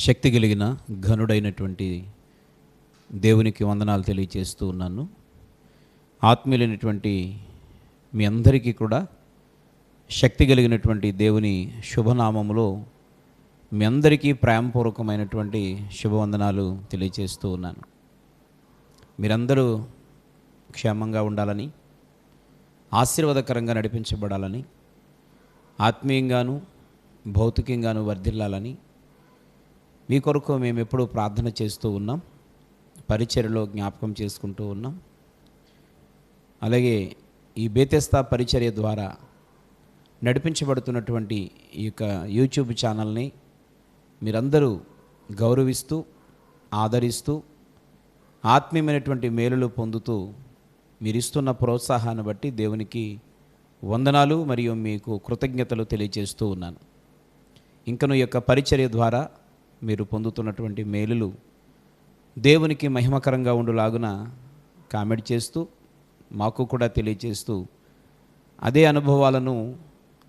శక్తి కలిగిన ఘనుడైనటువంటి దేవునికి వందనాలు తెలియజేస్తూ ఉన్నాను. ఆత్మీయులైనటువంటి మీ అందరికీ కూడా శక్తి కలిగినటువంటి దేవుని శుభనామములో మీ అందరికీ ప్రేమపూర్వకమైనటువంటి శుభవందనాలు తెలియజేస్తూ ఉన్నాను. మీరందరూ క్షేమంగా ఉండాలని, ఆశీర్వాదకరంగా నడిపించబడాలని, ఆత్మీయంగాను భౌతికంగాను వర్ధిల్లాలని మీ కొరకు మేము ఎప్పుడూ ప్రార్థన చేస్తూ ఉన్నాం. పరిచర్యలో జ్ఞాపకం చేసుకుంటూ ఉన్నాం. అలాగే ఈ బేతెస్తా పరిచర్య ద్వారా నడిపించబడుతున్నటువంటి ఈ యొక్క యూట్యూబ్ ఛానల్ని మీరందరూ గౌరవిస్తూ, ఆదరిస్తూ, ఆత్మీయమైనటువంటి మేలులు పొందుతూ మీరిస్తున్న ప్రోత్సాహాన్ని బట్టి దేవునికి వందనాలు మరియు మీకు కృతజ్ఞతలు తెలియజేస్తూ ఉన్నాను. ఇంకను ఈ యొక్క పరిచర్య ద్వారా మీరు పొందుతున్నటువంటి మేలులు దేవునికి మహిమకరంగా ఉండులాగున కామెంట్ చేస్తూ, మాకు కూడా తెలియజేస్తూ, అదే అనుభవాలను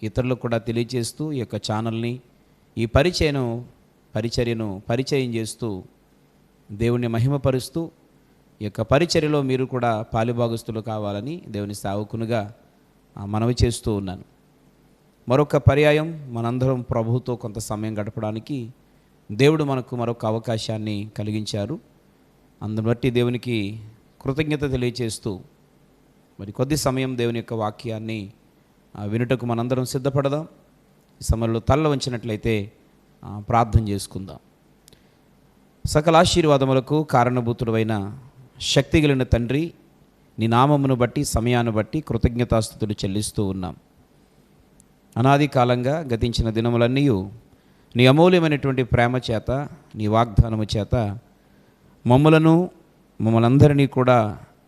ఇతరులకు కూడా తెలియజేస్తూ ఈ యొక్క ఛానల్ని, ఈ పరిచర్యను పరిచయం చేస్తూ దేవుని మహిమపరుస్తూ ఈ యొక్క పరిచర్యలో మీరు కూడా పాలిభాగస్తులు కావాలని దేవుని సేవకునిగా మనవి చేస్తూ ఉన్నాను. మరొక పర్యాయం మనందరం ప్రభువుతో కొంత సమయం గడపడానికి దేవుడు మనకు మరొక అవకాశాన్ని కలిగించారు. అందుని బట్టి దేవునికి కృతజ్ఞత తెలియజేస్తూ మరి కొద్ది సమయం దేవుని యొక్క వాక్యాన్ని వినుటకు మనందరం సిద్ధపడదాం. ఈ సమయంలో తల్ల వంచినట్లయితే ప్రార్థన చేసుకుందాం. సకల ఆశీర్వాదములకు కారణభూతుడైన శక్తి కలిగిన తండ్రి, నీ నామమును బట్టి సమయాన్ని బట్టి కృతజ్ఞతాస్తుతులు చెల్లిస్తూ ఉన్నాం. అనాది కాలంగా గతించిన దినములన్నీ నీ అమూల్యమైనటువంటి ప్రేమ చేత, నీ వాగ్దానము చేత మమ్మల్ని అందరినీ కూడా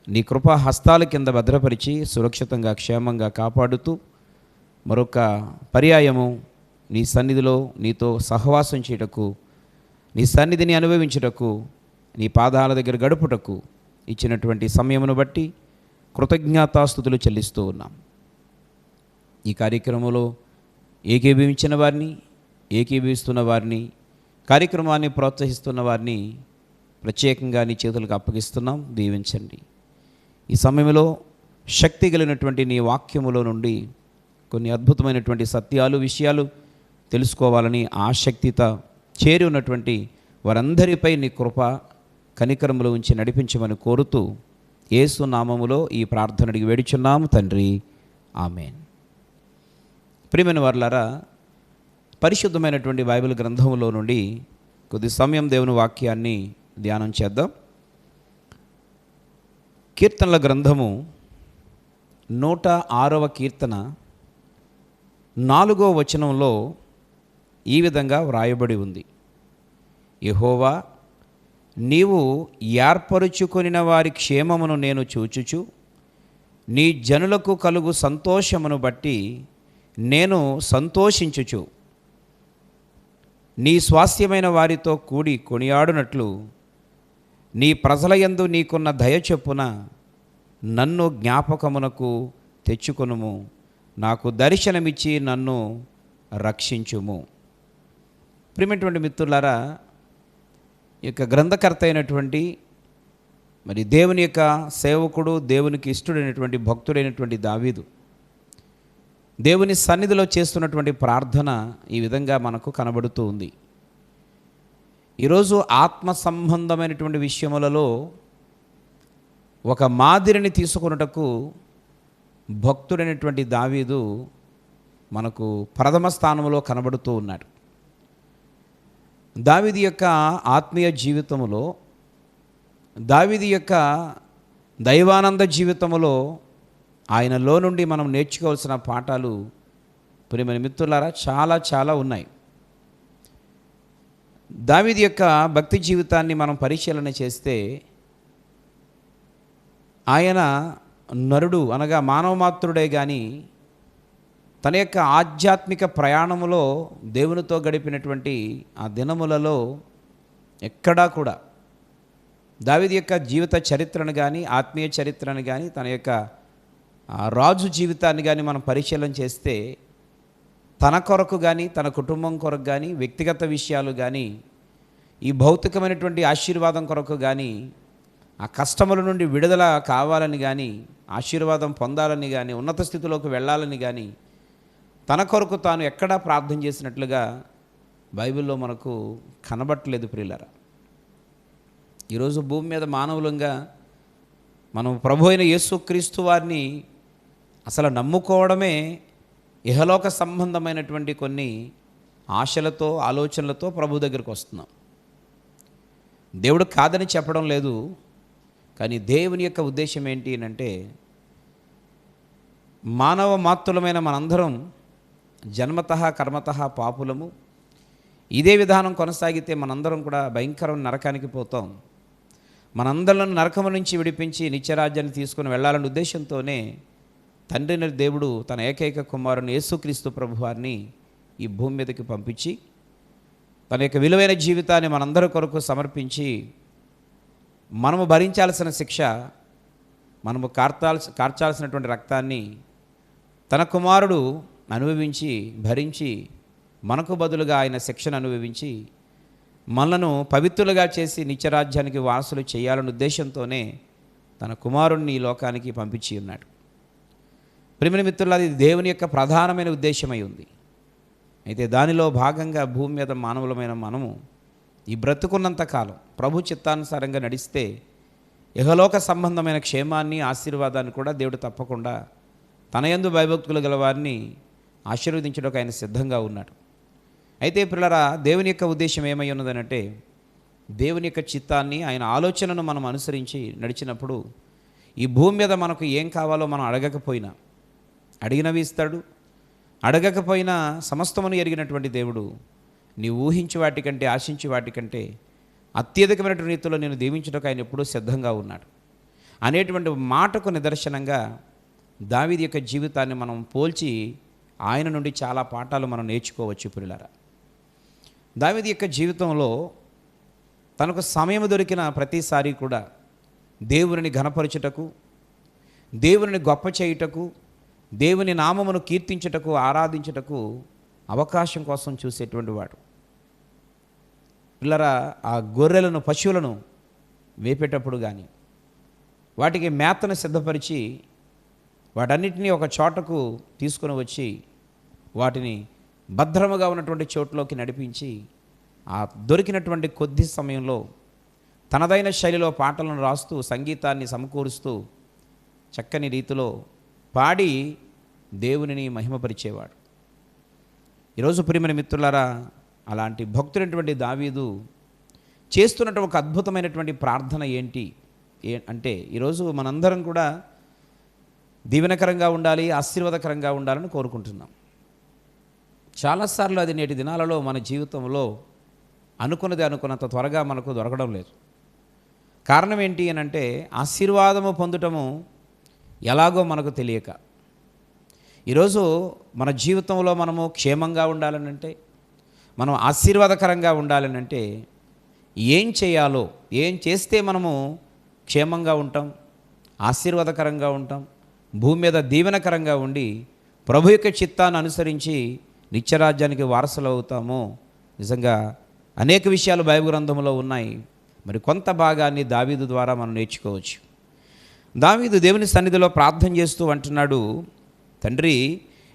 నీ కృపా హస్తాల కింద భద్రపరిచి సురక్షితంగా క్షేమంగా కాపాడుతూ మరొక పర్యాయము నీ సన్నిధిలో నీతో సహవాసం చేయుటకు, నీ సన్నిధిని అనుభవించుటకు, నీ పాదాల దగ్గర గడుపుటకు ఇచ్చినటువంటి సమయమును బట్టి కృతజ్ఞతాస్తుతులు చెల్లిస్తూ ఉన్నాం. ఈ కార్యక్రమంలో ఏకీభవించిన వారిని, ఏకీభవిస్తున్న వారిని, కార్యక్రమాన్ని ప్రోత్సహిస్తున్న వారిని ప్రత్యేకంగా నీ చేతులకు అప్పగిస్తున్నాం. దీవించండి. ఈ సమయంలో శక్తి కలిగినటువంటి నీ వాక్యములో నుండి కొన్ని అద్భుతమైనటువంటి సత్యాలు, విషయాలు తెలుసుకోవాలని ఆసక్తితో చేరి ఉన్నటువంటి వారందరిపై నీ కృప కనికరములు ఉంచి నడిపించమని కోరుతూ యేసు నామములో ఈ ప్రార్థన అడిగి వేడుచున్నాము తండ్రి, ఆమేన్. ప్రియమైన వారలారా, పరిశుద్ధమైనటువంటి బైబిల్ గ్రంథంలో నుండి కొద్ది సమయం దేవుని వాక్యాన్ని ధ్యానం చేద్దాం. కీర్తనల గ్రంథము 106వ కీర్తన 4వ వచనంలో ఈ విధంగా వ్రాయబడి ఉంది. యెహోవా, నీవు ఏర్పరుచుకొనిన వారి క్షేమమును నేను చూచుచు, నీ జనులకు కలుగు సంతోషమును బట్టి నేను సంతోషించుచు, నీ స్వాస్థ్యమైన వారితో కూడి కొనియాడునట్లు నీ ప్రజల యందు నీకున్న దయ చొప్పున నన్ను జ్ఞాపకమునకు తెచ్చుకొనుము, నాకు దర్శనమిచ్చి నన్ను రక్షించుము. ప్రియమైనటువంటి మిత్రులారా, ఈ యొక్క గ్రంథకర్త అయినటువంటి మరి దేవుని యొక్క సేవకుడు, దేవునికి ఇష్టడైనటువంటి భక్తుడైనటువంటి దావీదు దేవుని సన్నిధిలో చేస్తున్నటువంటి ప్రార్థన ఈ విధంగా మనకు కనబడుతూ ఉంది. ఈరోజు ఆత్మ సంబంధమైనటువంటి విషయములలో ఒక మాదిరిని తీసుకొనుటకు భక్తుడైనటువంటి దావీదు మనకు ప్రథమ స్థానంలో కనబడుతూ ఉన్నాడు. దావీదు యొక్క ఆత్మీయ జీవితములో, దావీదు యొక్క దైవానంద జీవితములో ఆయనలో నుండి మనం నేర్చుకోవాల్సిన పాఠాలు ప్రియమైన మిత్రులారా చాలా ఉన్నాయి. దావీదు యొక్క భక్తి జీవితాన్ని మనం పరిశీలన చేస్తే ఆయన నరుడు అనగా మానవ మాత్రుడే కానీ తన యొక్క ఆధ్యాత్మిక ప్రయాణములో దేవునితో గడిపినటువంటి ఆ దినములలో ఎక్కడా కూడా దావీదు యొక్క జీవిత చరిత్రను కానీ, ఆత్మీయ చరిత్రను కానీ, తన యొక్క రాజు జీవితాన్ని కానీ మనం పరిశీలన చేస్తే తన కొరకు కానీ, తన కుటుంబం కొరకు కానీ, వ్యక్తిగత విషయాలు కానీ ఈ భౌతికమైనటువంటి ఆశీర్వాదం కొరకు కానీ, ఆ కష్టముల నుండి విడుదల కావాలని కానీ, ఆశీర్వాదం పొందాలని కానీ, ఉన్నత స్థితిలోకి వెళ్ళాలని కానీ తన కొరకు తాను ఎక్కడా ప్రార్థన చేసినట్లుగా బైబిల్లో మనకు కనబట్టలేదు ప్రియులారా. ఈరోజు భూమి మీద మానవులంగా మనం ప్రభు అయిన యేసుక్రీస్తు వారిని అసలు నమ్ముకోవడమే ఇహలోక సంబంధమైనటువంటి కొన్ని ఆశలతో, ఆలోచనలతో ప్రభు దగ్గరికి వస్తున్నాం. దేవుడు కాదని చెప్పడం లేదు, కానీ దేవుని యొక్క ఉద్దేశం ఏంటి అంటే, మానవ మాత్రులమైన మనందరం జన్మతః కర్మతః పాపులము. ఇదే విధానం కొనసాగితే మనందరం కూడా భయంకరమైన నరకానికి పోతాం. మనందరం నరకము నుంచి విడిపించి నిత్యరాజ్యాన్ని తీసుకుని వెళ్ళాలనే ఉద్దేశంతోనే తండ్రిని దేవుడు తన ఏకైక కుమారుని యేసుక్రీస్తు ప్రభువారిని ఈ భూమి మీదకి పంపించి తన యొక్క విలువైన జీవితాన్ని మనందరి కొరకు సమర్పించి, మనము భరించాల్సిన శిక్ష, మనము కార్చాల్సినటువంటి రక్తాన్ని తన కుమారుడు అనుభవించి భరించి మనకు బదులుగా ఆయన శిక్షను అనుభవించి మనలను పవిత్రులుగా చేసి నిత్యరాజ్యానికి వారసులు చేయాలనే ఉద్దేశంతోనే తన కుమారుణ్ణి ఈ లోకానికి పంపించి ఉన్నాడు. ప్రియమైన మిత్రులారా, ఇది దేవుని యొక్క ప్రధానమైన ఉద్దేశమై ఉంది. అయితే దానిలో భాగంగా భూమి మీద మానవులమైన మనము ఈ బ్రతుకున్నంత కాలం ప్రభు చిత్తానుసారంగా నడిస్తే ఇహలోక సంబంధమైన క్షేమాన్ని, ఆశీర్వాదాన్ని కూడా దేవుడు తప్పకుండా తన యందు భయభక్తులు గల వారిని ఆశీర్వదించడానికి ఆయన సిద్ధంగా ఉన్నాడు. అయితే పిల్లరా, దేవుని యొక్క ఉద్దేశం ఏమై ఉన్నదనంటే, దేవుని యొక్క చిత్తాన్ని, ఆయన ఆలోచనను మనం అనుసరించి నడిచినప్పుడు ఈ భూమి మీద మనకు ఏం కావాలో మనం అడగకపోయినా అడిగినవి ఇస్తాడు. అడగకపోయినా సమస్తమును ఎరిగినటువంటి దేవుడు నీ ఊహించి వాటికంటే, ఆశించి వాటికంటే అత్యధికమైనటువంటి రీతిలో నేను దీవించడానికి ఆయన ఎప్పుడూ సిద్ధంగా ఉన్నాడు అనేటువంటి మాటకు నిదర్శనంగా దావీదు యొక్క జీవితాన్ని మనం పోల్చి ఆయన నుండి చాలా పాఠాలు మనం నేర్చుకోవచ్చు ప్రియులారా. దావీదు యొక్క జీవితంలో తనకు సమయం దొరికిన ప్రతిసారి కూడా దేవుని ఘనపరచుటకు, దేవుని గొప్ప చేయుటకు, దేవుని నామమును కీర్తించుటకు, ఆరాధించుటకు అవకాశం కోసం చూసేటువంటి వాడు. పిల్లరా, ఆ గొర్రెలను, పశువులను వేపేటప్పుడు కానీ, వాటికి మేతను సిద్ధపరిచి వాటన్నిటినీ ఒక చోటకు తీసుకుని వచ్చి వాటిని భద్రముగా ఉన్నటువంటి చోట్లోకి నడిపించి ఆ దొరికినటువంటి కొద్ది సమయంలో తనదైన శైలిలో పాటలను రాస్తూ, సంగీతాన్ని సమకూరుస్తూ చక్కని రీతిలో పాడి దేవునిని మహిమపరిచేవాడు. ఈరోజు ప్రియమైన మిత్రులారా, అలాంటి భక్తుడైనటువంటి దావీదు చేస్తున్నటువంటి ఒక అద్భుతమైనటువంటి ప్రార్థన ఏంటి అంటే, ఈరోజు మనందరం కూడా దీవెనకరంగా ఉండాలి, ఆశీర్వాదకరంగా ఉండాలని కోరుకుంటున్నాం. చాలాసార్లు అది నేటి దినాలలో మన జీవితంలో అనుకున్నది అనుకున్నంత త్వరగా మనకు దొరకడం లేదు. కారణం ఏంటి అని అంటే, ఆశీర్వాదము పొందటము ఎలాగో మనకు తెలియక, ఈరోజు మన జీవితంలో మనము క్షేమంగా ఉండాలనంటే, మనం ఆశీర్వాదకరంగా ఉండాలనంటే ఏం చేయాలో, ఏం చేస్తే మనము క్షేమంగా ఉంటాం, ఆశీర్వాదకరంగా ఉంటాం, భూమి మీద దీవెనకరంగా ఉండి ప్రభు యొక్క చిత్తాన్ని అనుసరించి నిత్యరాజ్యానికి వారసులు అవుతామో, నిజంగా అనేక విషయాలు బైబిల్ గ్రంథంలో ఉన్నాయి. మరి కొంత భాగాన్ని దావీదు ద్వారా మనం నేర్చుకోవచ్చు. దావీదు దేవుని సన్నిధిలో ప్రార్థన చేస్తూ అంటున్నాడు, తండ్రి,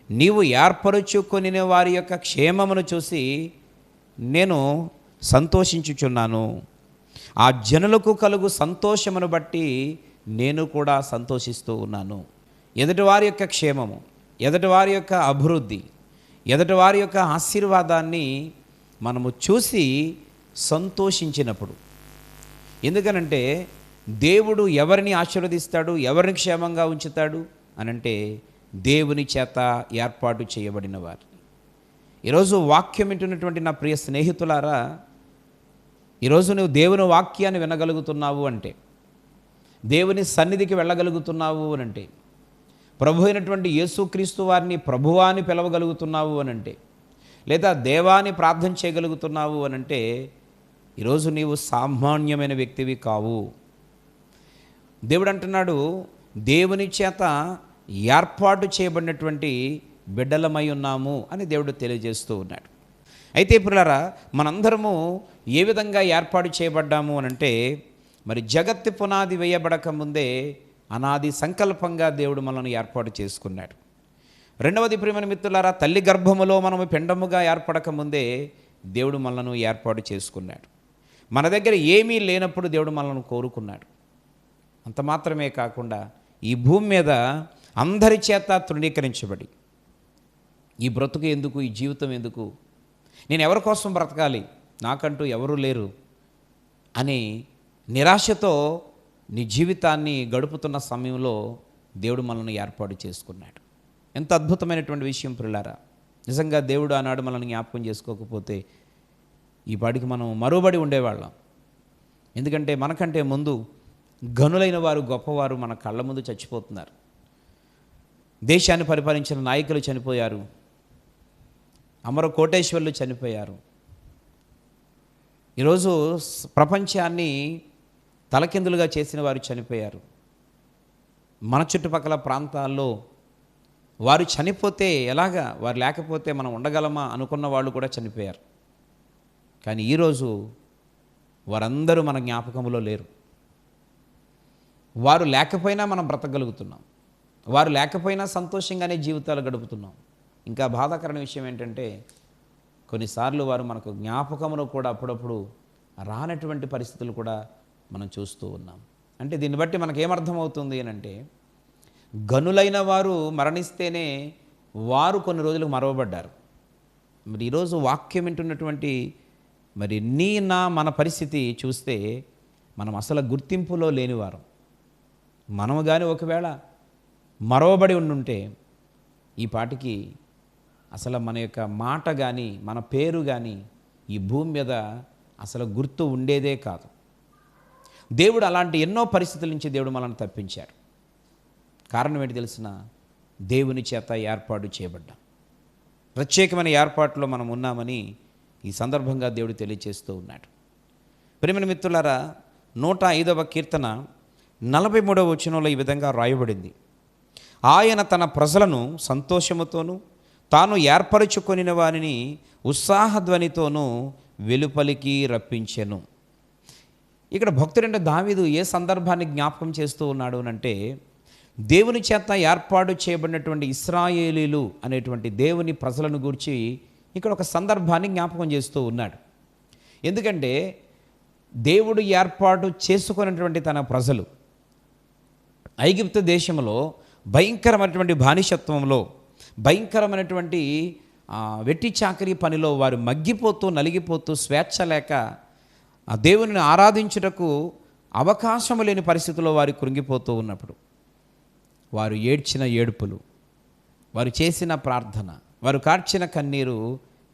నీవు ఏర్పరచుకొని వారి యొక్క క్షేమమును చూసి నేను సంతోషించుచున్నాను. ఆ జనులకు కలుగు సంతోషమును బట్టి నేను కూడా సంతోషిస్తూ ఉన్నాను. ఎదుటివారి యొక్క క్షేమము, ఎదుటివారి యొక్క అభివృద్ధి, ఎదుటివారి యొక్క ఆశీర్వాదాన్ని మనము చూసి సంతోషించినప్పుడు, ఎందుకనంటే దేవుడు ఎవరిని ఆశీర్వదిస్తాడు, ఎవరిని క్షేమంగా ఉంచుతాడు అనంటే దేవుని చేత ఏర్పాటు చేయబడిన వారిని. ఈరోజు వాక్యం వింటున్నటువంటి నా ప్రియ స్నేహితులారా, ఈరోజు నువ్వు దేవుని వాక్యాన్ని వినగలుగుతున్నావు అంటే, దేవుని సన్నిధికి వెళ్ళగలుగుతున్నావు అనంటే, ప్రభు అయినటువంటి యేసుక్రీస్తు వారిని ప్రభువాని పిలవగలుగుతున్నావు అనంటే, లేదా దేవాని ప్రార్థన చేయగలుగుతున్నావు అనంటే, ఈరోజు నీవు సామాన్యమైన వ్యక్తివి కావు. దేవుడు అంటున్నాడు, దేవుని చేత ఏర్పాటు చేయబడినటువంటి బిడ్డలమై ఉన్నాము అని దేవుడు తెలియజేస్తూ ఉన్నాడు. అయితే ప్రియులారా, మనందరము ఏ విధంగా ఏర్పాటు చేయబడ్డాము అనంటే, మరి జగత్తు పునాది వేయబడక ముందే అనాది సంకల్పంగా దేవుడు మనల్ని ఏర్పాటు చేసుకున్నాడు. రెండవది ప్రియమైన మిత్రులారా, తల్లి గర్భములో మనము పిండముగా ఏర్పడక ముందే దేవుడు మనలను ఏర్పాటు చేసుకున్నాడు. మన దగ్గర ఏమీ లేనప్పుడు దేవుడు మనల్ని కోరుకున్నాడు. అంత మాత్రమే కాకుండా ఈ భూమి మీద అందరి చేత తృణీకరించబడి, ఈ బ్రతుకు ఎందుకు, ఈ జీవితం ఎందుకు, నేను ఎవరి కోసం బ్రతకాలి, నాకంటూ ఎవరూ లేరు అని నిరాశతో నీ జీవితాన్ని గడుపుతున్న సమయంలో దేవుడు మనల్ని ఏర్పాటు చేసుకున్నాడు. ఎంత అద్భుతమైనటువంటి విషయం ప్రియులారా. నిజంగా దేవుడు ఆనాడు మనల్ని జ్ఞాపకం చేసుకోకపోతే ఈ పాటికి మనం మరోబడి ఉండేవాళ్ళం. ఎందుకంటే మనకంటే ముందు గనులైన వారు, గొప్పవారు మన కళ్ళ ముందు చచ్చిపోతున్నారు. దేశాన్ని పరిపాలించిన నాయకులు చనిపోయారు, అమర కోటేశ్వర్లు చనిపోయారు. ఈరోజు ప్రపంచాన్ని తలకిందులుగా చేసిన వారు చనిపోయారు. మన చుట్టుపక్కల ప్రాంతాల్లో వారు చనిపోతే ఎలాగా, వారు లేకపోతే మనం ఉండగలమా అనుకున్న వాళ్ళు కూడా చనిపోయారు. కానీ ఈరోజు వారందరూ మన జ్ఞాపకంలో లేరు. వారు లేకపోయినా మనం బ్రతకగలుగుతున్నాం, వారు లేకపోయినా సంతోషంగానే జీవితాలు గడుపుతున్నాం. ఇంకా బాధాకరమైన విషయం ఏంటంటే, కొన్నిసార్లు వారు మనకు జ్ఞాపకంలో కూడా అప్పుడప్పుడు రానటువంటి పరిస్థితులు కూడా మనం చూస్తూ ఉన్నాం. అంటే దీన్ని బట్టి మనకేమర్థమవుతుంది అని అంటే, గనులైన వారు మరణిస్తేనే వారు కొన్ని రోజులకు మరవబడ్డారు. మరి ఈరోజు వాక్యం వింటున్నటువంటి మరి మన పరిస్థితి చూస్తే మనం అసలు గుర్తింపులో లేనివారం. మనము కానీ ఒకవేళ మరవబడి ఉండుంటే ఈ పాటికి అసలు మన యొక్క మాట కానీ, మన పేరు కానీ ఈ భూమి మీద అసలు గుర్తు ఉండేదే కాదు. దేవుడు అలాంటి ఎన్నో పరిస్థితుల నుంచి దేవుడు మనల్ని తప్పించాడు. కారణం ఏంటి తెలిసిన? దేవుని చేత ఏర్పాటు చేయబడ్డాం. ప్రత్యేకమైన ఏర్పాటులో మనం ఉన్నామని ఈ సందర్భంగా దేవుడు తెలియజేస్తూ ఉన్నాడు. ప్రియమైన మిత్రులారా, 105వ కీర్తన 43వ వచనంలో ఈ విధంగా రాయబడింది: ఆయన తన ప్రజలను సంతోషముతోనూ తాను ఏర్పరచుకొనిన వారిని ఉత్సాహధ్వనితోనూ వెలుపలికి రప్పించెను. ఇక్కడ భక్తుడంటే దావీదు ఏ సందర్భాన్ని జ్ఞాపకం చేస్తూ ఉన్నాడు అంటే, దేవుని చేత ఏర్పాటు చేయబడినటువంటి ఇశ్రాయేలీలు అనేటువంటి దేవుని ప్రజలను గూర్చి ఇక్కడ ఒక సందర్భాన్ని జ్ఞాపకం చేస్తూ ఉన్నాడు. ఎందుకంటే దేవుడు ఏర్పాటు చేసుకున్నటువంటి తన ప్రజలు ఐగుప్తు దేశంలో భయంకరమైనటువంటి బానిసత్వంలో, భయంకరమైనటువంటి వెట్టి చాకరీ పనిలో వారు మగ్గిపోతూ, నలిగిపోతూ, స్వేచ్ఛ లేక ఆ దేవుని ఆరాధించుటకు అవకాశం లేని పరిస్థితుల్లో వారు కృంగిపోతూ ఉన్నప్పుడు వారు ఏడ్చిన ఏడుపులు, వారు చేసిన ప్రార్థన, వారు కార్చిన కన్నీరు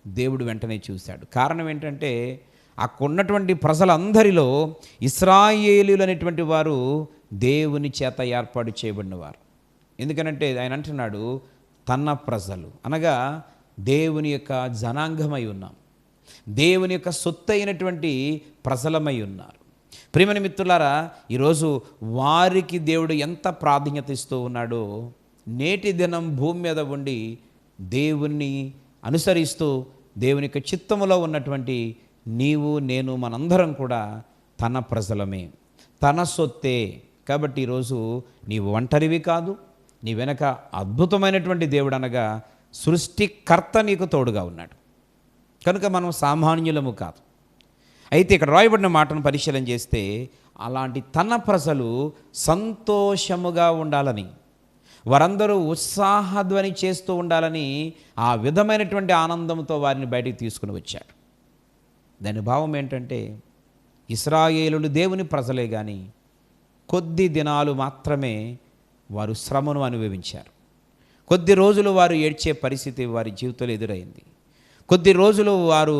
దేవుడు వెంటనే చూశాడు. కారణం ఏంటంటే, అక్కడున్నటువంటి ప్రజలందరిలో ఇశ్రాయేలీయులు అనేటువంటి వారు దేవుని చేత ఏర్పాటు చేయబడినవారు. ఎందుకనంటే ఆయన అంటున్నాడు, తన ప్రజలు అనగా దేవుని యొక్క జనాంగమై ఉన్నాం, దేవుని యొక్క సొత్తు అయినటువంటి ప్రజలమై ఉన్నారు. ప్రియమైన మిత్రులారా, ఈరోజు వారికి దేవుడు ఎంత ప్రాధాన్యత ఇస్తూ ఉన్నాడో, నేటి దినం భూమి మీద ఉండి దేవుణ్ణి అనుసరిస్తూ దేవుని యొక్క చిత్తములో ఉన్నటువంటి నీవు, నేను, మనందరం కూడా తన ప్రజలమే, తన సొత్తే. కాబట్టి ఈరోజు నీవు ఒంటరివి కాదు, నీ వెనక అద్భుతమైనటువంటి దేవుడు అనగా సృష్టికర్త నీకు తోడుగా ఉన్నాడు. కనుక మనం సామాన్యులము కాదు. అయితే ఇక్కడ రాయబడిన మాటను పరిశీలన చేస్తే, అలాంటి తన ప్రజలు సంతోషముగా ఉండాలని, వారందరూ ఉత్సాహధ్వని చేస్తూ ఉండాలని ఆ విధమైనటువంటి ఆనందంతో వారిని బయటికి తీసుకుని వచ్చాడు. దాని భావం ఏంటంటే, ఇశ్రాయేలులు దేవుని ప్రజలే కానీ కొద్ది దినాలు మాత్రమే వారు శ్రమను అనుభవించారు. కొద్ది రోజులు వారు ఏడ్చే పరిస్థితి వారి జీవితంలో ఎదురైంది. కొద్ది రోజులు వారు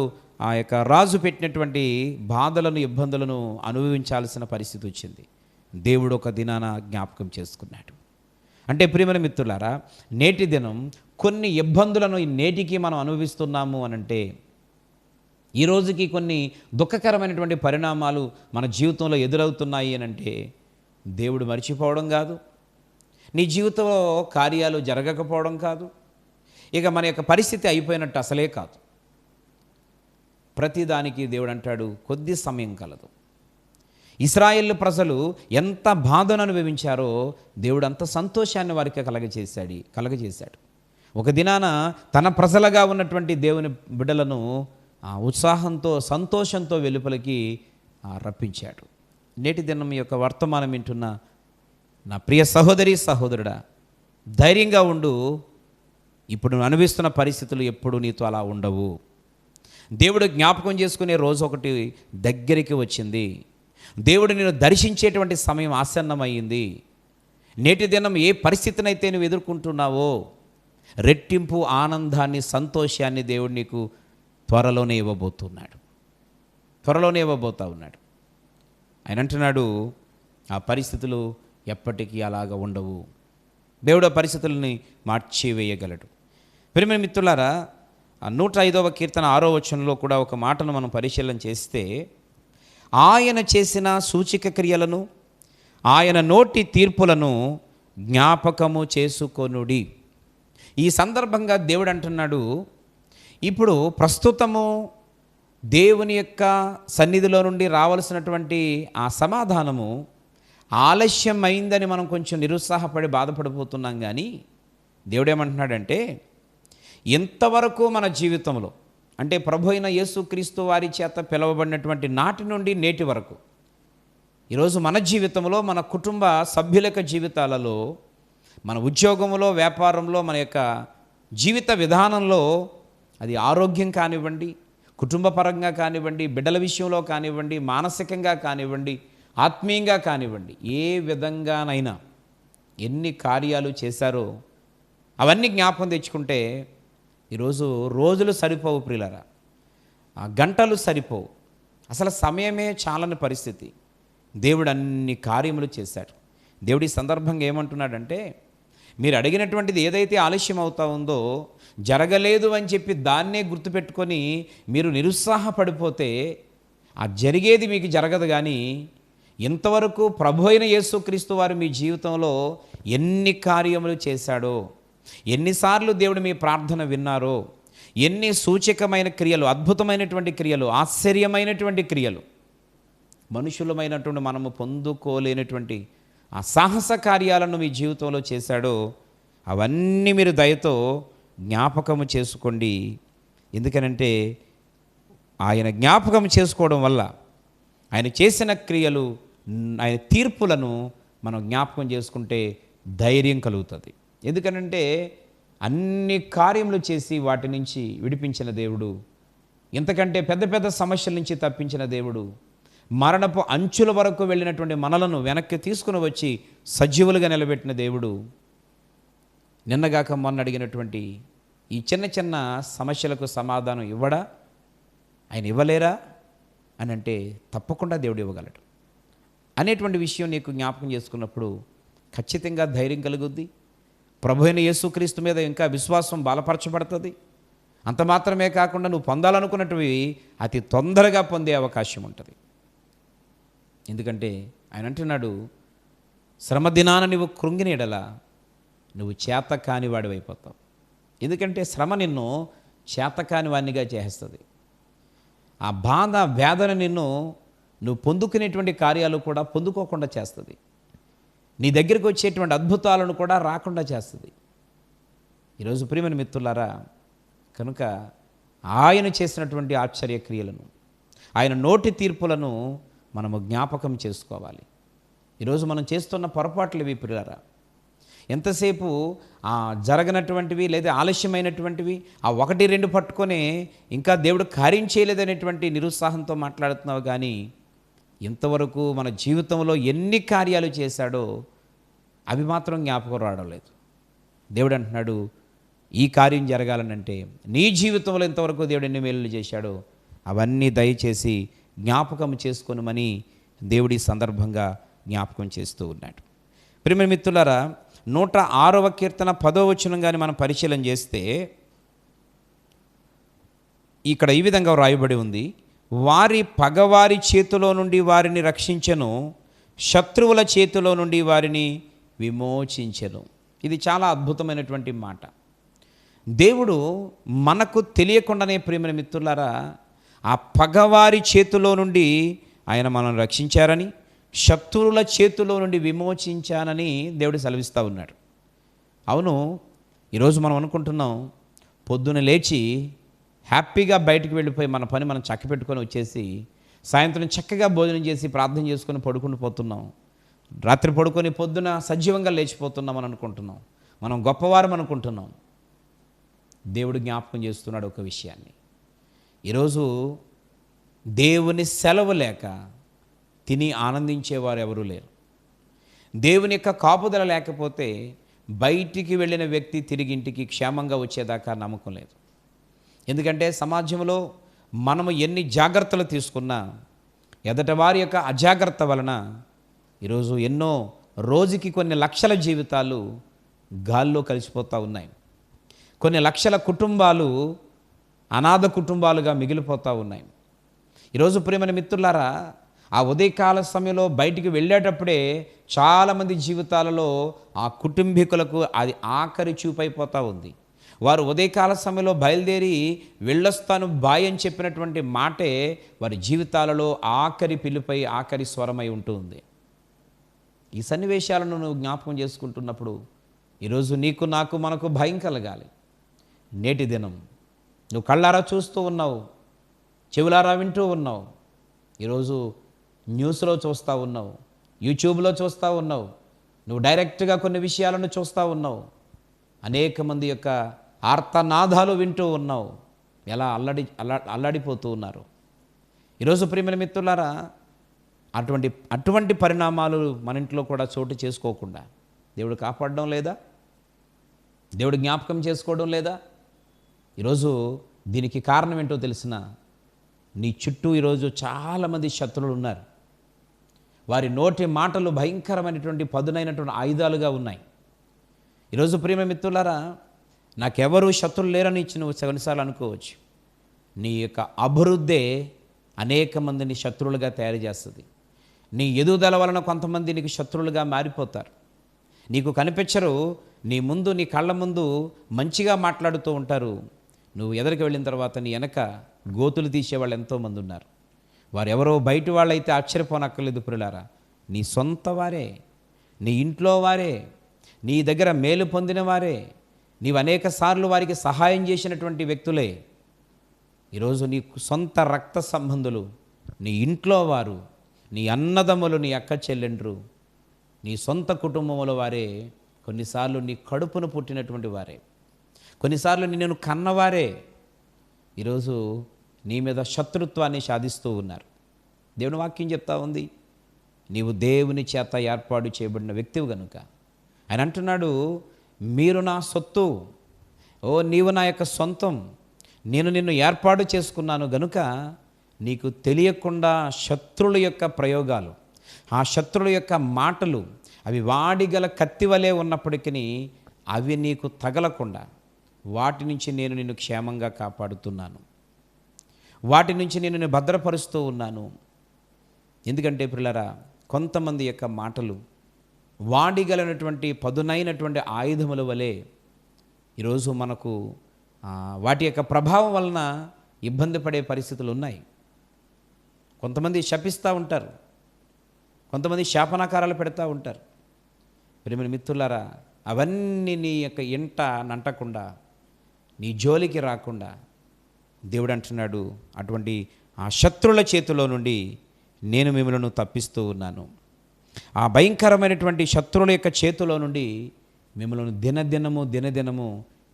ఆ యొక్క రాజు పెట్టినటువంటి బాధలను, ఇబ్బందులను అనుభవించాల్సిన పరిస్థితి వచ్చింది. దేవుడు ఒక దినాన జ్ఞాపకం చేసుకున్నాడు. అంటే ప్రియమైన మిత్రులారా, నేటి దినం కొన్ని ఇబ్బందులను నేటికి మనం అనుభవిస్తున్నాము అనంటే, ఈ రోజుకి కొన్ని దుఃఖకరమైనటువంటి పరిణామాలు మన జీవితంలో ఎదురవుతున్నాయి అనంటే, దేవుడు మర్చిపోవడం కాదు, నీ జీవితంలో కార్యాలు జరగకపోవడం కాదు, ఇక మన యొక్క పరిస్థితి అయిపోయినట్టు అసలే కాదు. ప్రతిదానికి దేవుడు అంటాడు కొద్ది సమయం కలదు. ఇశ్రాయేలు ప్రజలు ఎంత బాధను అనుభవించారో దేవుడు అంత సంతోషాన్ని వారికి కలగజేశాడు. ఒక దినాన తన ప్రజలుగా ఉన్నటువంటి దేవుని బిడ్డలను ఉత్సాహంతో సంతోషంతో వెలుపలికి రప్పించాడు. నేటి దినం యొక్క వర్తమానం వింటున్న నా ప్రియ సహోదరి సహోదరుడా, ధైర్యంగా ఉండు. ఇప్పుడు నువ్వు అనుభవిస్తున్న పరిస్థితులు ఎప్పుడు నీతో అలా ఉండవు. దేవుడు జ్ఞాపకం చేసుకునే రోజు ఒకటి దగ్గరికి వచ్చింది. దేవుడు నిన్ను దర్శించేటువంటి సమయం ఆసన్నమయ్యింది. నేటి దినం ఏ పరిస్థితినైతే నువ్వు ఎదుర్కొంటున్నావో రెట్టింపు ఆనందాన్ని, సంతోషాన్ని దేవుడు నీకు త్వరలోనే ఇవ్వబోతూ ఉన్నాడు. ఆయన అంటున్నాడు, ఆ పరిస్థితులు ఎప్పటికీ అలాగ ఉండవు. దేవుడు ఆ పరిస్థితులని మార్చివేయగలడు. ప్రియమైన మిత్రులారా, 105వ కీర్తన 6వ వచనంలో కూడా ఒక మాటను మనం పరిశీలన చేస్తే, ఆయన చేసిన సూచక క్రియలను, ఆయన నోటి తీర్పులను జ్ఞాపకము చేసుకొనుడి. ఈ సందర్భంగా దేవుడు అంటున్నాడు, ఇప్పుడు ప్రస్తుతము దేవుని యొక్క సన్నిధిలో నుండి రావాల్సినటువంటి ఆ సమాధానము ఆలస్యం అయిందని మనం కొంచెం నిరుత్సాహపడి బాధపడిపోతున్నాం. కానీ దేవుడు ఏమంటున్నాడంటే, ఇంతవరకు మన జీవితంలో, అంటే ప్రభు అయిన యేసుక్రీస్తు వారి చేత పిలువబడినటువంటి నాటి నుండి నేటి వరకు, ఈరోజు మన జీవితంలో, మన కుటుంబ సభ్యుల యొక్క జీవితాలలో, మన ఉద్యోగంలో, వ్యాపారంలో, మన యొక్క జీవిత విధానంలో, అది ఆరోగ్యం కానివ్వండి, కుటుంబ పరంగా కానివ్వండి, బిడ్డల విషయంలో కానివ్వండి, మానసికంగా కానివ్వండి, ఆత్మీయంగా కానివ్వండి, ఏ విధంగానైనా ఎన్ని కార్యాలు చేశారో అవన్నీ జ్ఞాపకం తెచ్చుకుంటే ఈరోజు రోజులు సరిపోవు ప్రియులారా, గంటలు సరిపోవు, అసలు సమయమే చాలని పరిస్థితి. దేవుడు అన్ని కార్యములు చేశాడు. దేవుడి సందర్భంగా ఏమంటున్నాడంటే, మీరు అడిగినటువంటిది ఏదైతే ఆలస్యం అవుతా ఉందో, జరగలేదు అని చెప్పి దాన్నే గుర్తుపెట్టుకొని మీరు నిరుత్సాహపడిపోతే ఆ జరిగేది మీకు జరగదు. కానీ ఇంతవరకు ప్రభు అయిన యేసుక్రీస్తు వారు మీ జీవితంలో ఎన్ని కార్యములు చేశాడో, ఎన్నిసార్లు దేవుడు మీ ప్రార్థన విన్నారో, ఎన్ని సూచకమైన క్రియలు, అద్భుతమైనటువంటి క్రియలు, ఆశ్చర్యమైనటువంటి క్రియలు, మనుషులమైనటువంటి మనము పొందుకోలేనటువంటి ఆ సాహస కార్యాలను మీ జీవితంలో చేశాడో, అవన్నీ మీరు దయతో జ్ఞాపకము చేసుకోండి. ఎందుకనంటే ఆయన జ్ఞాపకం చేసుకోవడం వల్ల ఆయన చేసిన క్రియలు, ఆయన తీర్పులను మనం జ్ఞాపకం చేసుకుంటే ధైర్యం కలుగుతుంది. ఎందుకనంటే అన్ని కార్యములు చేసి వాటి నుంచి విడిపించిన దేవుడు, ఇంతకంటే పెద్ద పెద్ద సమస్యల నుంచి తప్పించిన దేవుడు, మరణపు అంచుల వరకు వెళ్ళినటువంటి మనలను వెనక్కి తీసుకుని వచ్చి సజీవులుగా నిలబెట్టిన దేవుడు, నిన్నగాక మొన్న అడిగినటువంటి ఈ చిన్న చిన్న సమస్యలకు సమాధానం ఇవ్వడా? ఆయన ఇవ్వలేరా అని అంటే తప్పకుండా దేవుడు ఇవ్వగలడు అనేటువంటి విషయం నీకు జ్ఞాపకం చేసుకున్నప్పుడు ఖచ్చితంగా ధైర్యం కలుగుద్ది. ప్రభు అయిన యేసుక్రీస్తు మీద ఇంకా విశ్వాసం బలపరచబడుతుంది. అంత మాత్రమే కాకుండా నువ్వు పొందాలనుకున్నటివి అతి తొందరగా పొందే అవకాశం ఉంటుంది. ఎందుకంటే ఆయన అంటున్నాడు, శ్రమ దినాన నువ్వు కృంగిన ఎడల నువ్వు చేతకాని వాడివైపోతావు. ఎందుకంటే శ్రమ నిన్ను చేతకాని వాడినిగా చేస్తుంది. ఆ బాధ, వేదన నువ్వు పొందుకునేటువంటి కార్యాలు కూడా పొందుకోకుండా చేస్తుంది. నీ దగ్గరికి వచ్చేటువంటి అద్భుతాలను కూడా రాకుండా చేస్తుంది. ఈరోజు ప్రియమైన మిత్రులారా, కనుక ఆయన చేసినటువంటి ఆశ్చర్య క్రియలను, ఆయన నోటి తీర్పులను మనము జ్ఞాపకం చేసుకోవాలి. ఈరోజు మనం చేస్తున్న పొరపాట్లు ఇవి ప్రియులారా. ఎంతసేపు జరగనటువంటివి లేదా ఆలస్యమైనటువంటివి ఆ 1-2 పట్టుకొని ఇంకా దేవుడు కార్యం చేయలేదనేటువంటి నిరుత్సాహంతో మాట్లాడుతున్నావు. కానీ ఇంతవరకు మన జీవితంలో ఎన్ని కార్యాలు చేశాడో అవి మాత్రం జ్ఞాపకం రావడం లేదు. దేవుడు అంటున్నాడు, ఈ కార్యం జరగాలనంటే నీ జీవితంలో ఇంతవరకు దేవుడు ఎన్ని మేలులు చేశాడో అవన్నీ దయచేసి జ్ఞాపకం చేసుకోనమని దేవుడి సందర్భంగా జ్ఞాపకం చేస్తూ ఉన్నాడు. ప్రియమైన మిత్రులారా, 106వ కీర్తన 10వ వచనం కానీ మనం పరిశీలన చేస్తే ఇక్కడ ఈ విధంగా వ్రాయబడి ఉంది, వారి పగవారి చేతిలో నుండి వారిని రక్షించెను, శత్రువుల చేతిలో నుండి వారిని విమోచించెను. ఇది చాలా అద్భుతమైనటువంటి మాట. దేవుడు మనకు తెలియకుండానే ప్రియమైన మిత్రులారా ఆ పగవారి చేతిలో నుండి ఆయన మనల్ని రక్షించారని, శత్రువుల చేతిలో నుండి విమోచించానని దేవుడు సెలవిస్తూ ఉన్నాడు. అవును, ఈరోజు మనం అనుకుంటున్నాం, పొద్దున లేచి హ్యాపీగా బయటికి వెళ్ళిపోయి మన పని మనం చక్కపెట్టుకొని వచ్చేసి సాయంత్రం చక్కగా భోజనం చేసి ప్రార్థన చేసుకొని పడుకుని పోతున్నాం. రాత్రి పడుకొని పొద్దున సజీవంగా లేచిపోతున్నాం అని అనుకుంటున్నాం. మనం గొప్పవారం అనుకుంటున్నాం. దేవుడు జ్ఞాపకం చేస్తున్నాడు ఒక విషయాన్ని. ఈరోజు దేవుని సెలవు లేక తిని ఆనందించేవారు ఎవరూ లేరు. దేవుని యొక్క కాపుదల లేకపోతే బయటికి వెళ్ళిన వ్యక్తి తిరిగి ఇంటికి క్షేమంగా వచ్చేదాకా నమ్మకం లేదు. ఎందుకంటే సమాజంలో మనము ఎన్ని జాగ్రత్తలు తీసుకున్నా ఎదట వారి యొక్క అజాగ్రత్త వలన ఈరోజు ఎన్నో రోజుకి కొన్ని లక్షల జీవితాలు గాల్లో కలిసిపోతూ ఉన్నాయి. కొన్ని లక్షల కుటుంబాలు అనాథ కుటుంబాలుగా మిగిలిపోతూ ఉన్నాయి. ఈరోజు ప్రియమైన మిత్రులారా, ఆ ఉదయకాల సమయంలో బయటికి వెళ్ళేటప్పుడే చాలామంది జీవితాలలో ఆ కుటుంబీకులకు అది ఆఖరి చూపైపోతూ ఉంది. వారు ఉదయకాల సమయంలో బయలుదేరి వెళ్ళొస్తాను బాయ్ అని చెప్పినటువంటి మాటే వారి జీవితాలలో ఆఖరి పిలుపై ఆఖరి స్వరమై ఉంటుంది. ఈ సన్నివేశాలను నువ్వు జ్ఞాపకం చేసుకుంటున్నప్పుడు ఈరోజు నీకు నాకు మనకు భయం కలగాలి. నేటి దినం నువ్వు కళ్ళారా చూస్తూ ఉన్నావు, చెవులారా వింటూ ఉన్నావు, ఈరోజు న్యూస్లో చూస్తూ ఉన్నావు, యూట్యూబ్లో చూస్తూ ఉన్నావు, నువ్వు డైరెక్ట్గా కొన్ని విషయాలను చూస్తూ ఉన్నావు, అనేక మంది యొక్క ఆర్తనాదాలు వింటూ ఉన్నావు, ఎలా అల్లాడిపోతూ ఉన్నారు. ఈరోజు ప్రియమైన మిత్రులారా, అటువంటి పరిణామాలు మన ఇంట్లో కూడా చోటు చేసుకోకుండా దేవుడు కాపాడడం లేదా? దేవుడు జ్ఞాపకం చేసుకోవడం లేదా? ఈరోజు దీనికి కారణం ఏంటో తెలిసిన, నీ చుట్టూ ఈరోజు చాలామంది శత్రువులు ఉన్నారు. వారి నోటి మాటలు భయంకరమైనటువంటి పదునైనటువంటి ఆయుధాలుగా ఉన్నాయి. ఈరోజు ప్రియమైన మిత్రులారా, నాకెవరు శత్రులు లేరని నువ్వు కొన్నిసార్లు అనుకోవచ్చు. నీ యొక్క అభివృద్ధే అనేక మందిని శత్రువులుగా తయారు చేస్తుంది. నీ ఎదుగుదల వలన కొంతమంది నీకు శత్రువులుగా మారిపోతారు. నీకు కనిపించరు, నీ ముందు నీ కళ్ళ ముందు మంచిగా మాట్లాడుతూ ఉంటారు. నువ్వు ఎదరికి వెళ్ళిన తర్వాత నీ వెనక గోతులు తీసేవాళ్ళు ఎంతోమంది ఉన్నారు. వారు ఎవరో బయట వాళ్ళైతే ఆశ్చర్యపోనక్కర్లేదు ప్రియులారా, నీ సొంత వారే, నీ ఇంట్లో వారే, నీ దగ్గర మేలు పొందిన వారే, నీవు అనేక సార్లు వారికి సహాయం చేసినటువంటి వ్యక్తులే ఈరోజు నీ సొంత రక్త సంబంధులు, నీ ఇంట్లో వారు, నీ అన్నదమ్ములు, నీ అక్క చెల్లెండ్రు, నీ సొంత కుటుంబంలో వారే కొన్నిసార్లు నీ కడుపును పుట్టినటువంటి వారే, కొన్నిసార్లు నిన్ను కన్నవారే ఈరోజు నీ మీద శత్రుత్వాన్ని సాధిస్తూ ఉన్నారు. దేవుని వాక్యం చెప్తా ఉంది, నీవు దేవుని చేత ఏర్పాటు చేయబడిన వ్యక్తివి కనుక. ఆయన అంటున్నాడు, మీరు నా సొత్తు, ఓ నీవు నా యొక్క సొంతం, నేను నిన్ను ఏర్పాటు చేసుకున్నాను గనుక నీకు తెలియకుండా శత్రువుల యొక్క ప్రయోగాలు, ఆ శత్రువుల యొక్క మాటలు, అవి వాడిగల కత్తివలే ఉన్నప్పటికీ అవి నీకు తగలకుండా వాటి నుంచి నేను నిన్ను క్షేమంగా కాపాడుతున్నాను, వాటి నుంచి నేను భద్రపరుస్తూ ఉన్నాను. ఎందుకంటే ప్రియులారా, కొంతమంది యొక్క మాటలు వాడిగలనటువంటి పదునైనటువంటి ఆయుధముల వలె ఈరోజు మనకు వాటి యొక్క ప్రభావం వలన ఇబ్బంది పడే పరిస్థితులు ఉన్నాయి. కొంతమంది శపిస్తూ ఉంటారు, కొంతమంది శాపనాకారాలు పెడతా ఉంటారు. ప్రియమైన మిత్రులారా, అవన్నీ నీ యొక్క ఇంట నంటకుండా, నీ జోలికి రాకుండా దేవుడు అంటున్నాడు, అటువంటి ఆ శత్రువుల చేతిలో నుండి నేను మిమ్మల్ని తప్పిస్తూ ఉన్నాను. ఆ భయంకరమైనటువంటి శత్రువుల యొక్క చేతిలో నుండి మిమ్మల్ని దినదినము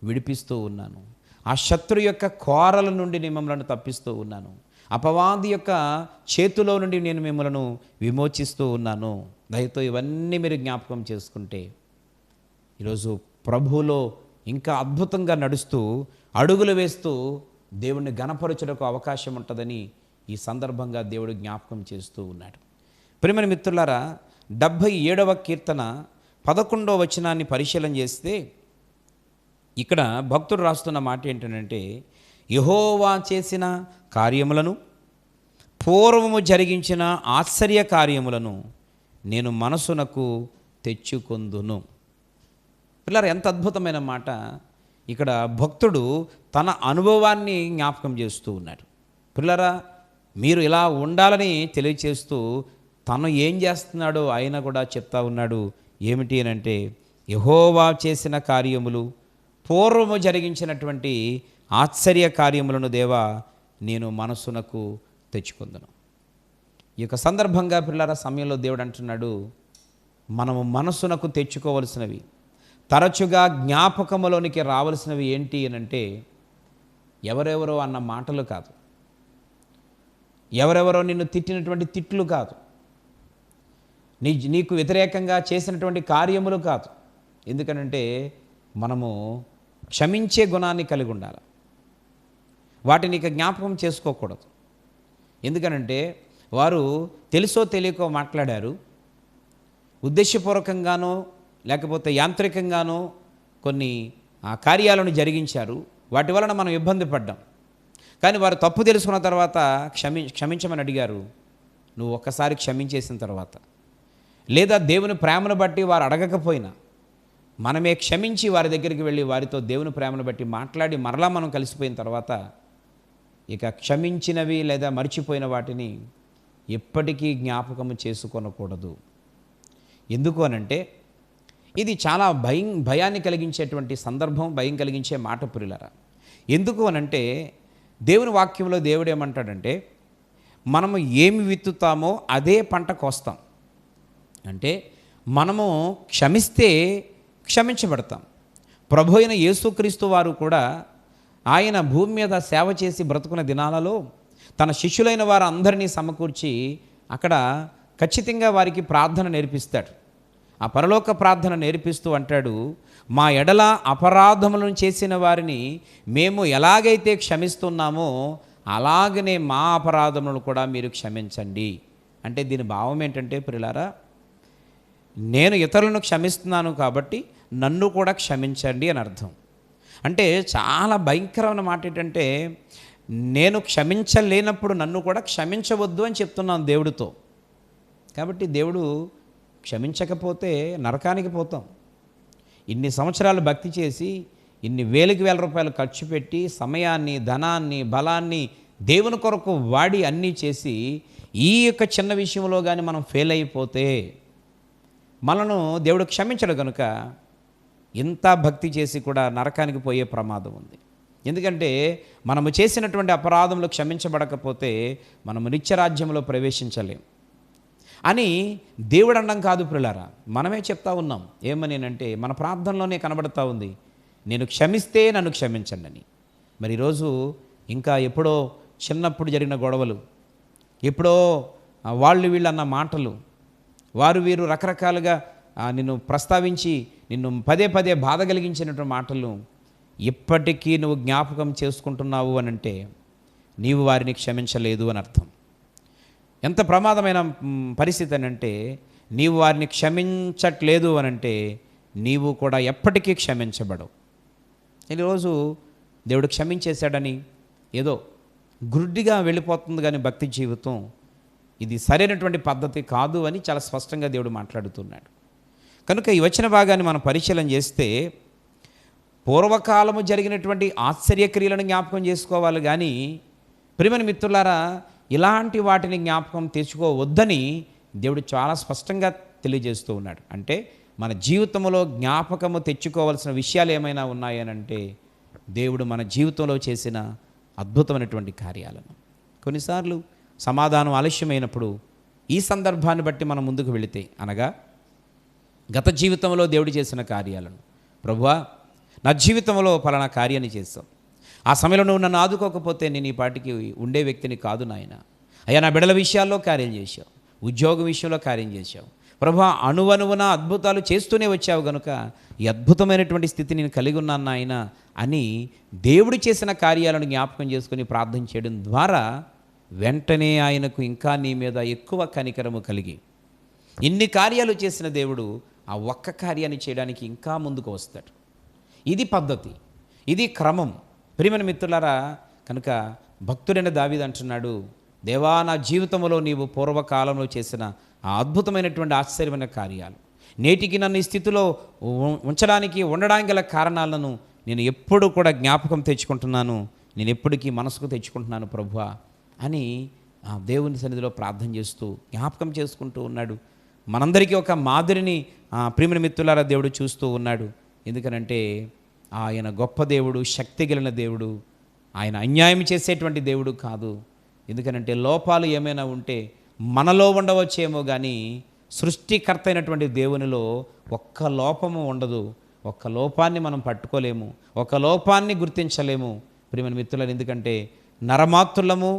విడిపిస్తూ ఉన్నాను. ఆ శత్రు యొక్క కోరల నుండి నేను మిమ్మల్ని తప్పిస్తూ ఉన్నాను. అపవాది యొక్క చేతిలో నుండి నేను మిమ్మల్ని విమోచిస్తూ ఉన్నాను. దయతో ఇవన్నీ మీరు జ్ఞాపకం చేసుకుంటే ఈరోజు ప్రభువులో ఇంకా అద్భుతంగా నడుస్తూ అడుగులు వేస్తూ దేవుణ్ణి ఘనపరచుటకు అవకాశం ఉంటుందని ఈ సందర్భంగా దేవుడు జ్ఞాపకం చేస్తూ ఉన్నాడు. ప్రియమైన మిత్రులారా, 77వ కీర్తన 11వ వచనాన్ని పరిశీలన చేస్తే ఇక్కడ భక్తుడు రాస్తున్న మాట ఏంటంటే, యెహోవా చేసిన కార్యములను, పూర్వము జరిగించిన ఆశ్చర్య కార్యములను నేను మనసునకు తెచ్చుకొందును. పిల్లలు, ఎంత అద్భుతమైన మాట! ఇక్కడ భక్తుడు తన అనుభవాన్ని జ్ఞాపకం చేస్తూ ఉన్నాడు. పిల్లరా, మీరు ఇలా ఉండాలని తెలియచేస్తూ తను ఏం చేస్తున్నాడో ఆయన కూడా చెప్తా ఉన్నాడు. ఏమిటి అని అంటే, యెహోవా చేసిన కార్యములు, పూర్వము జరిగించినటువంటి ఆశ్చర్య కార్యములను దేవా నేను మనసునకు తెచ్చుకుందును. ఈ యొక్క సందర్భంగా పిల్లరా సమయంలో దేవుడు అంటున్నాడు, మనము మనసునకు తెచ్చుకోవలసినవి, తరచుగా జ్ఞాపకములోనికి రావలసినవి ఏంటి అని అంటే, ఎవరెవరో అన్న మాటలు కాదు, ఎవరెవరో నిన్ను తిట్టినటువంటి తిట్లు కాదు, నీకు వ్యతిరేకంగా చేసినటువంటి కార్యములు కాదు. ఎందుకనంటే మనము క్షమించే గుణాన్ని కలిగి ఉండాలి. వాటిని ఇక జ్ఞాపకం చేసుకోకూడదు. ఎందుకనంటే వారు తెలుసో తెలియకో మాట్లాడారు, ఉద్దేశపూర్వకంగానో లేకపోతే యాంత్రికంగానో కొన్ని కార్యాలను జరిగించారు. వాటి వలన మనం ఇబ్బంది పడ్డాం. కానీ వారు తప్పు తెలుసుకున్న తర్వాత క్షమించమని అడిగారు. నువ్వు ఒక్కసారి క్షమించేసిన తర్వాత, లేదా దేవుని ప్రేమను బట్టి వారు అడగకపోయినా మనమే క్షమించి వారి దగ్గరికి వెళ్ళి వారితో దేవుని ప్రేమను బట్టి మాట్లాడి మరలా మనం కలిసిపోయిన తర్వాత, ఇక క్షమించినవి లేదా మర్చిపోయిన వాటిని ఎప్పటికీ జ్ఞాపకము చేసుకొనకూడదు. ఎందుకు అనంటే ఇది చాలా భయాన్ని కలిగించేటువంటి సందర్భం, భయం కలిగించే మాట ప్రియులారా. ఎందుకు అనంటే దేవుని వాక్యంలో దేవుడు ఏమంటాడంటే, మనము ఏమి విత్తుతామో అదే పంట కోస్తాం. అంటే మనము క్షమిస్తే క్షమించబడతాం. ప్రభు అయిన యేసుక్రీస్తు వారు కూడా ఆయన భూమి మీద సేవ చేసి బ్రతుకున్న దినాలలో తన శిష్యులైన వారు అందరినీ సమకూర్చి అక్కడ ఖచ్చితంగా వారికి ప్రార్థన నేర్పిస్తాడు. ఆ పరలోక ప్రార్థన నేర్పిస్తూ అంటాడు, మా ఎడల అపరాధములను చేసిన వారిని మేము ఎలాగైతే క్షమిస్తున్నామో అలాగనే మా అపరాధములను కూడా మీరు క్షమించండి. అంటే దీని భావం ఏంటంటే ప్రియులారా, నేను ఇతరులను క్షమిస్తున్నాను కాబట్టి నన్ను కూడా క్షమించండి అని అర్థం. అంటే చాలా భయంకరమైన మాట ఏంటంటే, నేను క్షమించలేనప్పుడు నన్ను కూడా క్షమించవద్దు అని చెప్తున్నాను దేవుడితో. కాబట్టి దేవుడు క్షమించకపోతే నరకానికి పోతాం. ఇన్ని సంవత్సరాలు భక్తి చేసి, ఇన్ని వేలకు వేల రూపాయలు ఖర్చు పెట్టి, సమయాన్ని, ధనాన్ని, బలాన్ని దేవుని కొరకు వాడి అన్నీ చేసి ఈ యొక్క చిన్న విషయంలో కానీ మనం ఫెయిల్ అయిపోతే మనను దేవుడు క్షమించడు. కనుక ఇంత భక్తి చేసి కూడా నరకానికి పోయే ప్రమాదం ఉంది. ఎందుకంటే మనము చేసినటువంటి అపరాధములు క్షమించబడకపోతే మనము నిత్యరాజ్యంలో ప్రవేశించలేం అని దేవుడు అనడం కాదు ప్రియులారా, మనమే చెప్తా ఉన్నాం. ఏమని అంటే మన ప్రార్థనలోనే కనబడతా ఉంది, నేను క్షమిస్తే నన్ను క్షమించండి అని. మరి ఈరోజు ఇంకా ఎప్పుడో చిన్నప్పుడు జరిగిన గొడవలు, ఎప్పుడో వాళ్ళు వీళ్ళు అన్న మాటలు, వారు వీరు రకరకాలుగా నిన్ను ప్రస్తావించి నిన్ను పదే పదే బాధ కలిగించినటువంటి మాటలు ఇప్పటికీ నువ్వు జ్ఞాపకం చేసుకుంటున్నావు అని అంటే నీవు వారిని క్షమించలేదు అని అర్థం. ఎంత ప్రమాదమైన పరిస్థితి అని అంటే, నీవు వారిని క్షమించట్లేదు అని అంటే నీవు కూడా ఎప్పటికీ క్షమించబడవు. ఈరోజు దేవుడు క్షమించేశాడని ఏదో గుడ్డిగా వెళ్ళిపోతుంది కానీ భక్తి జీవితం ఇది సరైనటువంటి పద్ధతి కాదు అని చాలా స్పష్టంగా దేవుడు మాట్లాడుతున్నాడు. కనుక ఈ వచ్చిన భాగాన్ని మనం పరిశీలన చేస్తే, పూర్వకాలము జరిగినటువంటి ఆశ్చర్యక్రియలను జ్ఞాపకం చేసుకోవాలి కానీ ప్రియమైన మిత్రులారా, ఇలాంటి వాటిని జ్ఞాపకం తెచ్చుకోవద్దని దేవుడు చాలా స్పష్టంగా తెలియజేస్తూ ఉన్నాడు. అంటే మన జీవితంలో జ్ఞాపకము తెచ్చుకోవాల్సిన విషయాలు ఏమైనా ఉన్నాయనంటే దేవుడు మన జీవితంలో చేసిన అద్భుతమైనటువంటి కార్యాలను. కొన్నిసార్లు సమాధానం ఆలస్యమైనప్పుడు ఈ సందర్భాన్ని బట్టి మనం ముందుకు వెళితే, అనగా గత జీవితంలో దేవుడు చేసిన కార్యాలను, ప్రభువా నా జీవితంలో పలానా కార్యాన్ని చేస్తాం, ఆ సమయంలో నువ్వు నన్ను ఆదుకోకపోతే నేను ఈ పాటికి ఉండే వ్యక్తిని కాదు నాయన. అయ్యా నా బిడ్డల విషయాల్లో కార్యం చేశావు, ఉద్యోగం విషయంలో కార్యం చేశావు ప్రభువా, అణువణువున అద్భుతాలు చేస్తూనే వచ్చావు కనుక ఈ అద్భుతమైనటువంటి స్థితి నేను కలిగి ఉన్నాను నాయన అని దేవుడు చేసిన కార్యాలను జ్ఞాపకం చేసుకుని ప్రార్థన చేయడం ద్వారా వెంటనే ఆయనకు ఇంకా నీ మీద ఎక్కువ కనికరము కలిగి, ఇన్ని కార్యాలు చేసిన దేవుడు ఆ ఒక్క కార్యాన్ని చేయడానికి ఇంకా ముందుకు వస్తాడు. ఇది పద్ధతి, ఇది క్రమం. ప్రియమైన మిత్రులారా, కనుక భక్తుడైన దావీదు అంటున్నాడు, దేవా నా జీవితంలో నీవు పూర్వకాలంలో చేసిన ఆ అద్భుతమైనటువంటి ఆశ్చర్యమైన కార్యాలు నేటికి నన్ను ఈ స్థితిలో ఉండడానికి గల కారణాలను నేను ఎప్పుడూ కూడా జ్ఞాపకం తెచ్చుకుంటున్నాను, నేను ఎప్పటికీ మనసుకు తెచ్చుకుంటున్నాను ప్రభువా అని దేవుని సన్నిధిలో ప్రార్థన చేస్తూ జ్ఞాపకం చేసుకుంటూ ఉన్నాడు. మనందరికీ ఒక మాదిరిని ప్రియమైన మిత్రులారా దేవుడు చూస్తూ ఉన్నాడు. ఎందుకనంటే ఆయన గొప్ప దేవుడు, శక్తి కలిగిన దేవుడు, ఆయన అన్యాయం చేసేటువంటి దేవుడు కాదు. ఎందుకనంటే లోపాలు ఏమైనా ఉంటే మనలో ఉండవచ్చేమో కానీ సృష్టికర్త అయినటువంటి దేవునిలో ఒక్క లోపము ఉండదు. ఒక్క లోపాన్ని మనం పట్టుకోలేము, ఒక లోపాన్ని గుర్తించలేము ప్రియమైన మిత్రులను. ఎందుకంటే నరమాత్రులము,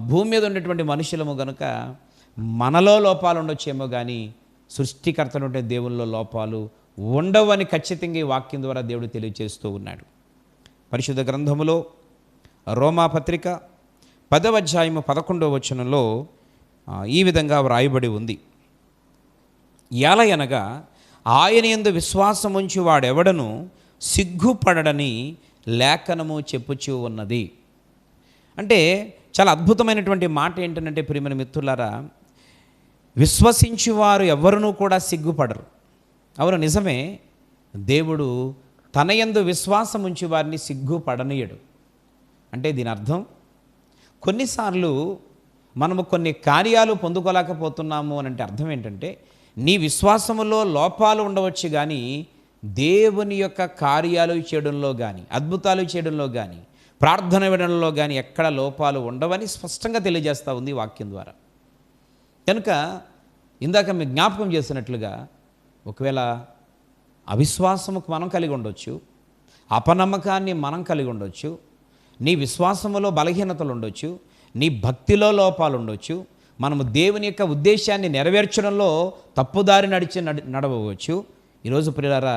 భూమి మీద ఉన్నటువంటి మనుషులము గనుక మనలో లోపాలు ఉండొచ్చేమో కానీ సృష్టికర్త ఉంటే దేవునిలో లోపాలు ఉండవని ఖచ్చితంగా ఈ వాక్యం ద్వారా దేవుడు తెలియజేస్తూ ఉన్నాడు. పరిశుద్ధ గ్రంథములో రోమాపత్రిక 10వ అధ్యాయము 11వ వచనంలో ఈ విధంగా వ్రాయబడి ఉంది. ఎలయనగా ఆయన యందు విశ్వాసముంచి వాడెవడను సిగ్గుపడడని లేఖనము చెప్పుచూ ఉన్నది. అంటే చాలా అద్భుతమైనటువంటి మాట ఏంటంటే ప్రియమైన మిత్రులారా, విశ్వసించువారు ఎవరునూ కూడా సిగ్గుపడరు. అవును, నిజమే. దేవుడు తన యందు విశ్వాసం ఉంచి వారిని సిగ్గుపడనీయడు. అంటే దీని అర్థం కొన్నిసార్లు మనము కొన్ని కార్యాలు పొందుకోలేకపోతున్నాము అని అంటే అర్థం ఏంటంటే నీ విశ్వాసములో లోపాలు ఉండవచ్చు కానీ దేవుని యొక్క కార్యాలు చేయడంలో కానీ, అద్భుతాలు చేయడంలో కానీ, ప్రార్థన వినడంలో కానీ ఎక్కడ లోపాలు ఉండవని స్పష్టంగా తెలియజేస్తూ ఉంది వాక్యం ద్వారా. కనుక ఇందాక మీకు జ్ఞాపకం చేసినట్లుగా ఒకవేళ అవిశ్వాసముకు మనం కలిగి ఉండొచ్చు, అపనమ్మకాన్ని మనం కలిగి ఉండొచ్చు, నీ విశ్వాసములో బలహీనతలు ఉండొచ్చు, నీ భక్తిలో లోపాలు ఉండొచ్చు, మనము దేవుని యొక్క ఉద్దేశాన్ని నెరవేర్చడంలో తప్పుదారి నడవచ్చు. ఈరోజు ప్రియులారా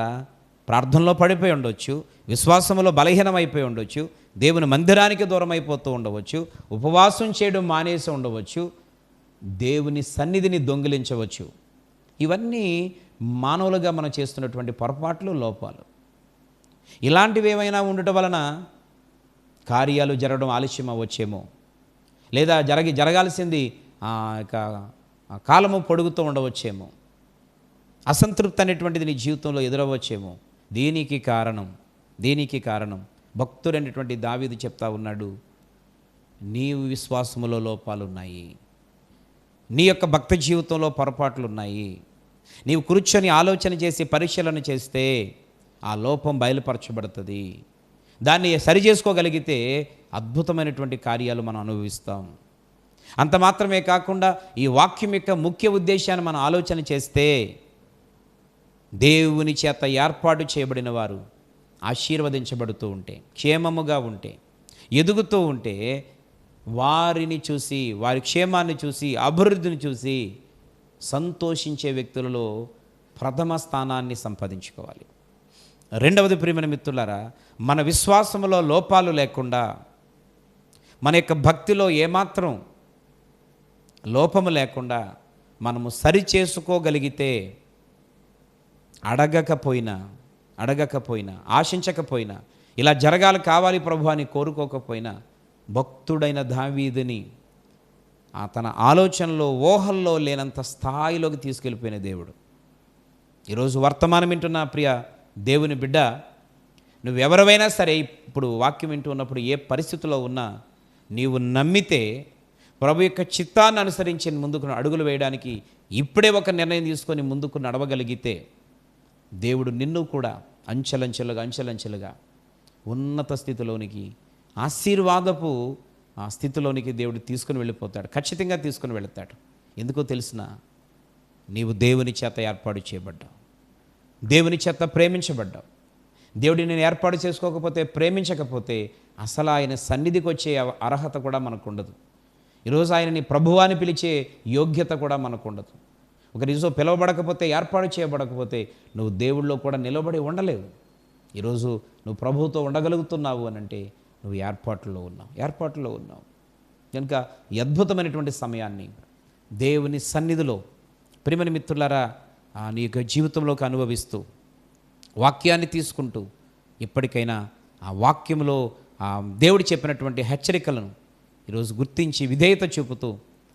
ప్రార్థనలో పడిపోయి ఉండొచ్చు, విశ్వాసములో బలహీనమైపోయి ఉండొచ్చు, దేవుని మందిరానికి దూరం అయిపోతూ ఉండవచ్చు, ఉపవాసం చేయడం మానేసి ఉండవచ్చు, దేవుని సన్నిధిని దొంగిలించవచ్చు. ఇవన్నీ మానవులుగా మనం చేస్తున్నటువంటి పొరపాట్లు, లోపాలు. ఇలాంటివి ఏమైనా ఉండటం వలన కార్యాలు జరగడం ఆలస్యం అవ్వచ్చేమో, లేదా జరగాల్సింది కాలము పొడుగుతూ ఉండవచ్చేమో, అసంతృప్తి అనేటువంటిది నీ జీవితంలో ఎదురవ్వచ్చేమో. దీనికి కారణం భక్తుడైనటువంటి దావీదు చెప్తా ఉన్నాడు, నీవు విశ్వాసములో లోపాలు ఉన్నాయి, నీ యొక్క భక్తి జీవితంలో పొరపాట్లు ఉన్నాయి. నీవు కూర్చొని ఆలోచన చేసి పరిశీలన చేస్తే ఆ లోపం బయలుపరచబడుతుంది. దాన్ని సరి చేసుకోగలిగితే అద్భుతమైనటువంటి కార్యాలు మనం అనుభవిస్తాం. అంత మాత్రమే కాకుండా ఈ వాక్యం యొక్క ముఖ్య ఉద్దేశాన్ని మనం ఆలోచన చేస్తే దేవుని చేత ఏర్పాటు చేయబడిన వారు ఆశీర్వదించబడుతూ ఉంటే, క్షేమముగా ఉంటే, ఎదుగుతూ ఉంటే వారిని చూసి, వారి క్షేమాన్ని చూసి, అభివృద్ధిని చూసి సంతోషించే వ్యక్తులలో ప్రథమ స్థానాన్ని సంపాదించుకోవాలి. రెండవది ప్రియమైన మిత్రులారా, మన విశ్వాసములో లోపాలు లేకుండా, మన యొక్క భక్తిలో ఏమాత్రం లోపము లేకుండా మనము సరి చేసుకోగలిగితే అడగకపోయినా ఆశించకపోయినా, ఇలా జరగాలి కావాలి ప్రభు అని కోరుకోకపోయినా భక్తుడైన దావీదుని తన ఆలోచనలో, ఊహల్లో లేనంత స్థాయిలోకి తీసుకెళ్ళిపోయిన దేవుడు. ఈరోజు వర్తమానం వింటున్న ప్రియ దేవుని బిడ్డ, నువ్వెవరైనా సరే ఇప్పుడు వాక్యం వింటూ ఉన్నప్పుడు ఏ పరిస్థితిలో ఉన్నా నీవు నమ్మితే ప్రభు యొక్క చిత్తాన్ని అనుసరించి ముందుకు అడుగులు వేయడానికి ఇప్పుడే ఒక నిర్ణయం తీసుకొని ముందుకు నడవగలిగితే దేవుడు నిన్ను కూడా అంచెలంచెలుగా ఉన్నత స్థితిలోనికి, ఆశీర్వాదపు స్థితిలోనికి దేవుడు తీసుకుని వెళ్ళిపోతాడు. ఖచ్చితంగా తీసుకుని వెళతాడు. ఎందుకో తెలిసిన, నీవు దేవుని చేత ఏర్పాటు చేయబడ్డావు, దేవుని చేత ప్రేమించబడ్డావు. దేవుడిని నేను ఏర్పాటు చేసుకోకపోతే, ప్రేమించకపోతే అసలు ఆయన సన్నిధికి వచ్చే అర్హత కూడా మనకు ఉండదు. ఈరోజు ఆయనని ప్రభువాని పిలిచే యోగ్యత కూడా మనకు ఉండదు. ఒక రోజు పిలవబడకపోతే, ఏర్పాటు చేయబడకపోతే నువ్వు దేవుళ్ళలో కూడా నిలబడి ఉండలేవు. ఈరోజు నువ్వు ప్రభువుతో ఉండగలుగుతున్నావు అని అంటే నువ్వు ఏర్పాటులో ఉన్నావు. కనుక ఈ అద్భుతమైనటువంటి సమయాన్ని దేవుని సన్నిధిలో ప్రియమైన మిత్రులారా నీ యొక్క జీవితంలోకి అనుభవిస్తూ, వాక్యాన్ని తీసుకుంటూ, ఇప్పటికైనా ఆ వాక్యంలో దేవుడు చెప్పినటువంటి హెచ్చరికలను ఈరోజు గుర్తించి విధేయత చూపుతూ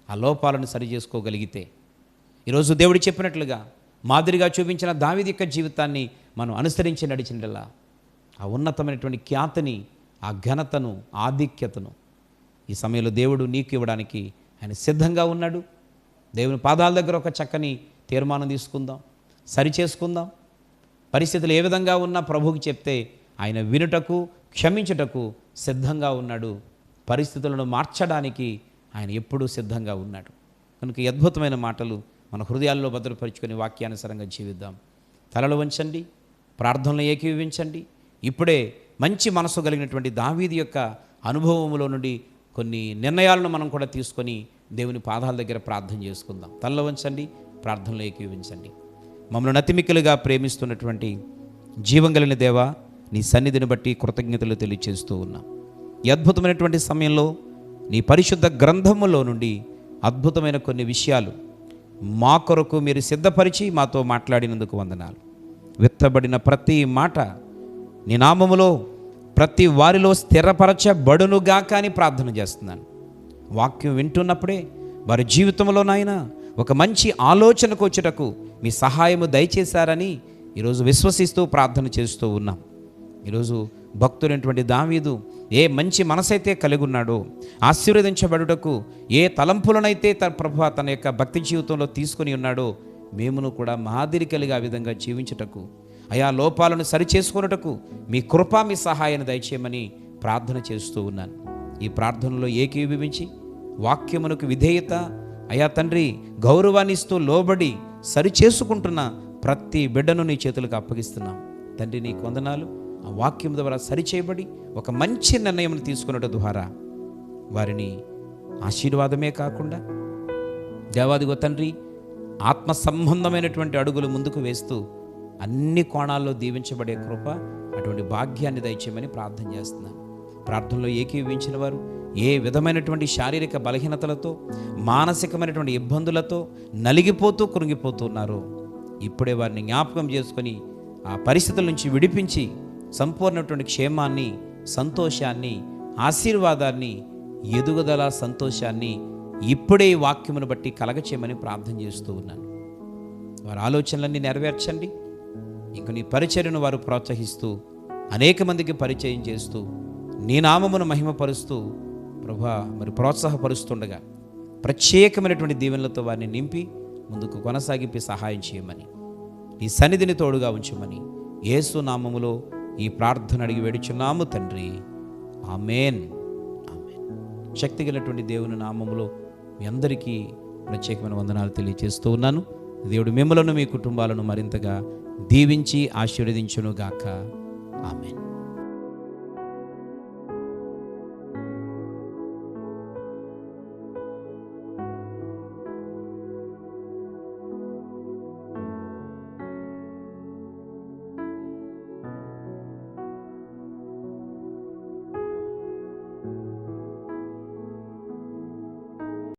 ఆ లోపాలను సరి చేసుకోగలిగితే, ఈరోజు దేవుడు చెప్పినట్లుగా మాదిరిగా చూపించిన దావీదు యొక్క జీవితాన్ని మనం అనుసరించి నడిచినలా ఆ ఉన్నతమైనటువంటి ఖ్యాతిని, ఆ ఘనతను, ఆధిక్యతను ఈ సమయంలో దేవుడు నీకు ఇవ్వడానికి ఆయన సిద్ధంగా ఉన్నాడు. దేవుని పాదాల దగ్గర ఒక చక్కని తీర్మానం తీసుకుందాం, సరి చేసుకుందాం. పరిస్థితులు ఏ విధంగా ఉన్నా ప్రభువుకి చెప్తే ఆయన వినుటకు, క్షమించుటకు సిద్ధంగా ఉన్నాడు. పరిస్థితులను మార్చడానికి ఆయన ఎప్పుడూ సిద్ధంగా ఉన్నాడు. కనుక ఈ అద్భుతమైన మాటలు మన హృదయాల్లో భద్రపరుచుకొని వాక్యానుసారంగా జీవిద్దాం. తలలు వంచండి, ప్రార్థనలు ఏకీభవించండి. ఇప్పుడే మంచి మనసు కలిగినటువంటి దావీదు యొక్క అనుభవంలో నుండి కొన్ని నిర్ణయాలను మనం కూడా తీసుకొని దేవుని పాదాల దగ్గర ప్రార్థన చేసుకుందాం. తలలు వంచండి, ప్రార్థనలు ఏకీభవించండి. మమ్మల్ని అతిమిక్కులుగా ప్రేమిస్తున్నటువంటి జీవం కలిగిన దేవా, నీ సన్నిధిని బట్టి కృతజ్ఞతలు తెలియజేస్తూ ఉన్నాం. ఈ అద్భుతమైనటువంటి సమయంలో నీ పరిశుద్ధ గ్రంథములో నుండి అద్భుతమైన కొన్ని విషయాలు మా కొరకు మీరు సిద్ధపరిచి మాతో మాట్లాడినందుకు వందనాలు. విత్తబడిన ప్రతి మాట నీ నామములో ప్రతి వారిలో స్థిరపరచబడునుగా కానీ ప్రార్థన చేస్తున్నాను. వాక్యం వింటున్నప్పుడే వారి జీవితంలో నాయన ఒక మంచి ఆలోచనకు వచ్చుటకు మీ సహాయము దయచేశారని ఈరోజు విశ్వసిస్తూ ప్రార్థన చేస్తూ ఉన్నాం. ఈరోజు భక్తుడైనటువంటి దావీదు ఏ మంచి మనసైతే కలిగి ఉన్నాడో, ఆశీర్వదించబడుటకు ఏ తలంపులనైతే తన యొక్క భక్తి జీవితంలో తీసుకుని ఉన్నాడో, మేమును కూడా మాదిరి కలిగి ఆ విధంగా జీవించుటకు, ఆయా లోపాలను సరిచేసుకున్నటకు మీ కృప, మీ సహాయాన్ని దయచేయమని ప్రార్థన చేస్తూ ఉన్నాను. ఈ ప్రార్థనలో ఏకీభవించి వాక్యమునకు విధేయత, అయా తండ్రి గౌరవాన్ని ఇస్తూ లోబడి సరిచేసుకుంటున్న ప్రతి బిడ్డను నీ చేతులకు అప్పగిస్తున్నాం. తండ్రి నీకు వందనాలు. ఆ వాక్యం ద్వారా సరిచేయబడి ఒక మంచి నిర్ణయం తీసుకున్నట్టు ద్వారా వారిని ఆశీర్వాదమే కాకుండా దేవాదిగో తండ్రి ఆత్మ సంబంధమైనటువంటి అడుగులు ముందుకు వేస్తూ అన్ని కోణాల్లో దీవించబడే కృప, అటువంటి భాగ్యాన్ని దయచేయమని ప్రార్థన చేస్తున్నాను. ప్రార్థనలో ఏకీభవించిన వారు ఏ విధమైనటువంటి శారీరక బలహీనతలతో, మానసికమైనటువంటి ఇబ్బందులతో నలిగిపోతూ కృంగిపోతూ ఉన్నారో, ఇప్పుడే వారిని జ్ఞాపకం చేసుకొని ఆ పరిస్థితుల నుంచి విడిపించి సంపూర్ణమైనటువంటి క్షేమాన్ని, సంతోషాన్ని, ఆశీర్వాదాన్ని, ఎదుగుదల, సంతోషాన్ని ఇప్పుడే ఈ వాక్యమును బట్టి కలగచేయమని ప్రార్థన చేస్తూ ఉన్నాను. వారి ఆలోచనలన్నీ నెరవేర్చండి. ఇంక నీ పరిచర్యను వారు ప్రోత్సహిస్తూ అనేక మందికి పరిచయం చేస్తూ నీ నామమును మహిమపరుస్తూ ప్రభువా మరి ప్రోత్సాహపరుస్తుండగా ప్రత్యేకమైనటువంటి దీవెనలతో వారిని నింపి ముందుకు కొనసాగింపి సహాయం చేయమని, నీ సన్నిధిని తోడుగా ఉంచమని యేసు నామములో ఈ ప్రార్థన అడిగి వేడుచున్నాము తండ్రి. ఆమేన్. ఆమేన్. శక్తి కలిగినటువంటి దేవుని నామములో మీ అందరికీ ప్రత్యేకమైన వందనాలు తెలియజేస్తూ ఉన్నాను. దేవుడు మిమ్మలను, మీ కుటుంబాలను మరింతగా దీవించి ఆశీర్వదించును గాక. ఆమేన్.